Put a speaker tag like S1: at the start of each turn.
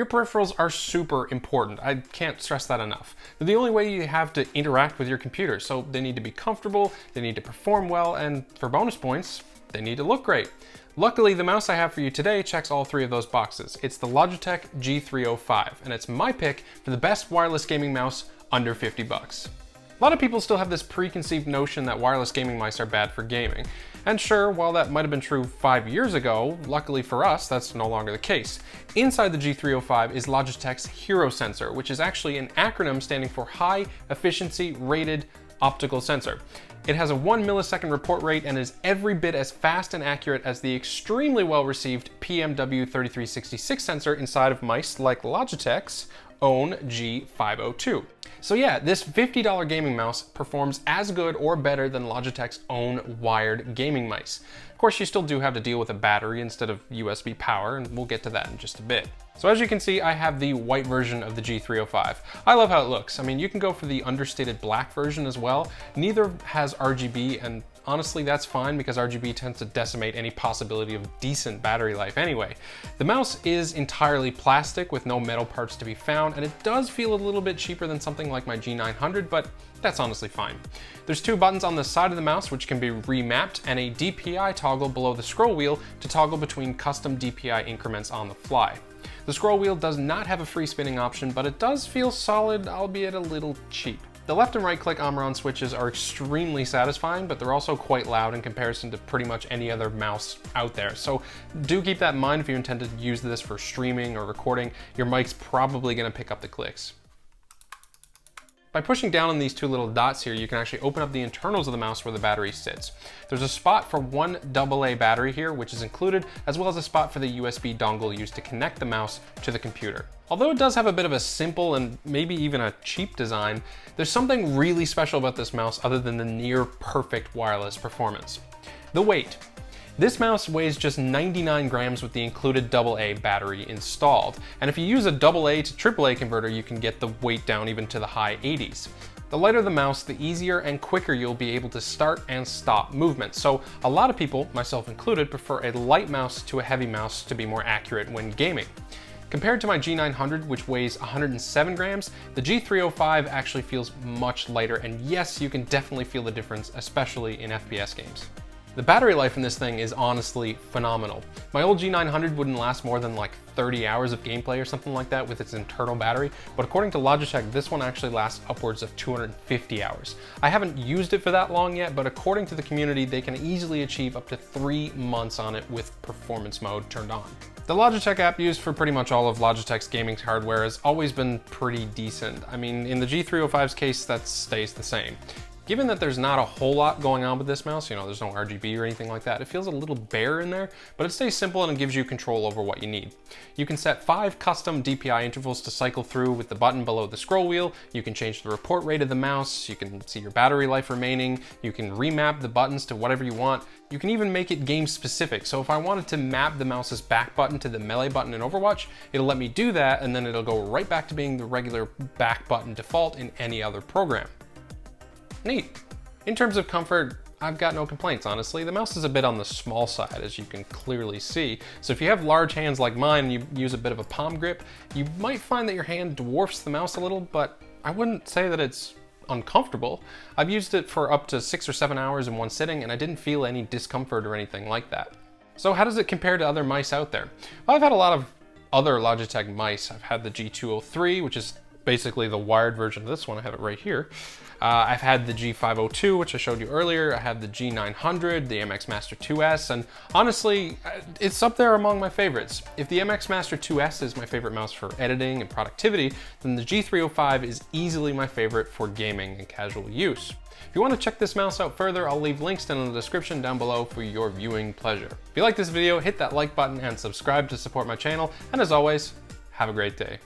S1: Your peripherals are super important. I can't stress that enough. They're the only way you have to interact with your computer, so they need to be comfortable, they need to perform well, and for bonus points, they need to look great. Luckily, the mouse I have for you today checks all three of those boxes. It's the Logitech G305, and it's my pick for the best wireless gaming mouse under 50 bucks. A lot of people still have this preconceived notion that wireless gaming mice are bad for gaming. And sure, while that might have been true 5 years ago, luckily for us, that's no longer the case. Inside the G305 is Logitech's Hero Sensor, which is actually an acronym standing for High Efficiency Rated Optical Sensor. It has a 1 millisecond report rate and is every bit as fast and accurate as the extremely well-received PMW3366 sensor inside of mice like Logitech's own G502. So yeah, this $50 gaming mouse performs as good or better than Logitech's own wired gaming mice. Of course, you still do have to deal with a battery instead of USB power, and we'll get to that in just a bit. So as you can see, I have the white version of the G305. I love how it looks. I mean, you can go for the understated black version as well. Neither has RGB, and honestly, that's fine because RGB tends to decimate any possibility of decent battery life anyway. The mouse is entirely plastic with no metal parts to be found, and it does feel a little bit cheaper than something like my G900, but that's honestly fine. There's two buttons on the side of the mouse which can be remapped, and a DPI toggle below the scroll wheel to toggle between custom DPI increments on the fly. The scroll wheel does not have a free spinning option, but it does feel solid, albeit a little cheap. The left and right click Omron switches are extremely satisfying, but they're also quite loud in comparison to pretty much any other mouse out there. So do keep that in mind if you intend to use this for streaming or recording. Your mic's probably gonna pick up the clicks. By pushing down on these two little dots here, you can actually open up the internals of the mouse where the battery sits. There's a spot for one AA battery here, which is included, as well as a spot for the USB dongle used to connect the mouse to the computer. Although it does have a bit of a simple and maybe even a cheap design, there's something really special about this mouse other than the near perfect wireless performance. The weight. This mouse weighs just 99 grams with the included AA battery installed. And if you use a AA to AAA converter, you can get the weight down even to the high 80s. The lighter the mouse, the easier and quicker you'll be able to start and stop movements. So a lot of people, myself included, prefer a light mouse to a heavy mouse to be more accurate when gaming. Compared to my G900, which weighs 107 grams, the G305 actually feels much lighter, and yes, you can definitely feel the difference, especially in FPS games. The battery life in this thing is honestly phenomenal. My old G900 wouldn't last more than like 30 hours of gameplay or something like that with its internal battery, but according to Logitech, this one actually lasts upwards of 250 hours. I haven't used it for that long yet, but according to the community, they can easily achieve up to 3 months on it with performance mode turned on. The Logitech app used for pretty much all of Logitech's gaming hardware has always been pretty decent. I mean, in the G305's case, that stays the same. Given that there's not a whole lot going on with this mouse, there's no RGB or anything like that, it feels a little bare in there, but it stays simple and it gives you control over what you need. You can set 5 custom DPI intervals to cycle through with the button below the scroll wheel. You can change the report rate of the mouse. You can see your battery life remaining. You can remap the buttons to whatever you want. You can even make it game specific. So if I wanted to map the mouse's back button to the melee button in Overwatch, it'll let me do that, and then it'll go right back to being the regular back button default in any other program. Neat. In terms of comfort, I've got no complaints, honestly. The mouse is a bit on the small side, as you can clearly see. So if you have large hands like mine and you use a bit of a palm grip, you might find that your hand dwarfs the mouse a little, but I wouldn't say that it's uncomfortable. I've used it for up to 6 or 7 hours in one sitting, and I didn't feel any discomfort or anything like that. So how does it compare to other mice out there? Well, I've had a lot of other Logitech mice. I've had the G203, which is basically the wired version of this one. I have it right here. I've had the G502, which I showed you earlier. I had the G900, the MX Master 2S, and honestly, it's up there among my favorites. If the MX Master 2S is my favorite mouse for editing and productivity, then the G305 is easily my favorite for gaming and casual use. If you want to check this mouse out further, I'll leave links down in the description down below for your viewing pleasure. If you like this video, hit that like button and subscribe to support my channel, and as always, have a great day.